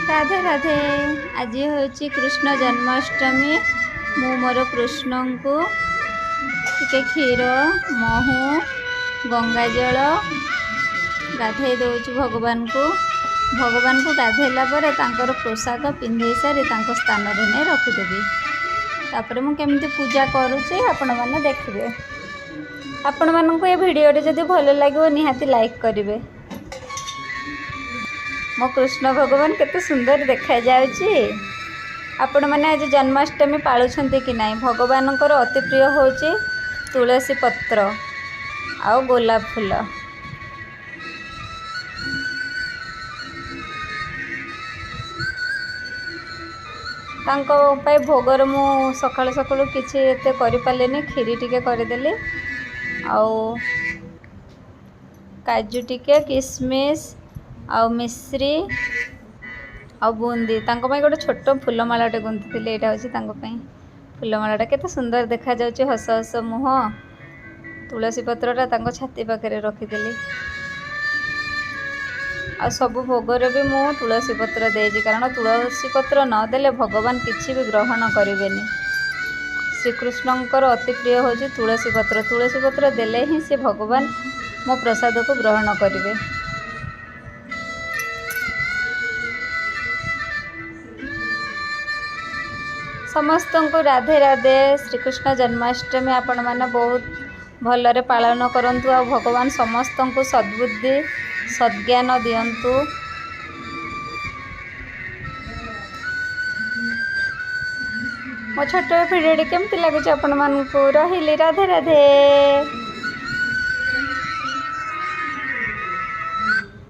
राधे राधे। आज हूँ कृष्ण जन्माष्टमी। मु मोर कृष्ण को टिके क्षीर महू गंगाजल गाधे दौच भगवान को गाधेला प्रसाद पिंधे सारी स्थान में नहीं रखिदेवी। तापर मु केमती पूजा करुचे आपण मैंने देखिए। आपण मानक ये वीडियो जदि भल लगे निहाती लाइक करेंगे। मो कृष्ण भगवान केते सुंदर देखा जाउची। आपण मैंने आज जन्माष्टमी पालुछंती कि नहीं। भगवान अति प्रिय होची तुलसी पत्र आउ गोलाप फूल। भोगर मु सकाळु सकाळु किछि एते करि पालेनी। खीरी टिके करदेली आउ काजू टिके किशमिश आउ मिश्री आउ बूंदी गोटे छोट फूलमालाटे गुंथी। यहाँ हूँ फूलमालाटा केते सुंदर देखा जाउची। हस हस मुह तुलसी पत्रटा छाती पाखे रखीदेली। आ सबु भोगर भी मु तुलसी पत्र देजी कारण तुलसी पत्र नदेले भगवान किछि भी ग्रहण करेंगे। श्रीकृष्णकर अति प्रिय होची तुलसी पत्र। तुलसी पत्र देले ही से भगवान मो प्रसाद को ग्रहण करेंगे। समस्त को राधे राधे। श्रीकृष्ण जन्माष्टमी आपण मैंने बहुत भलरे पालन करंतु। आ भगवान समस्त को सद्बुद्धि सद्ज्ञान दियंतु। मो छोट भिडियो केमती लगुच आपण मानकु। रहिली राधे राधे।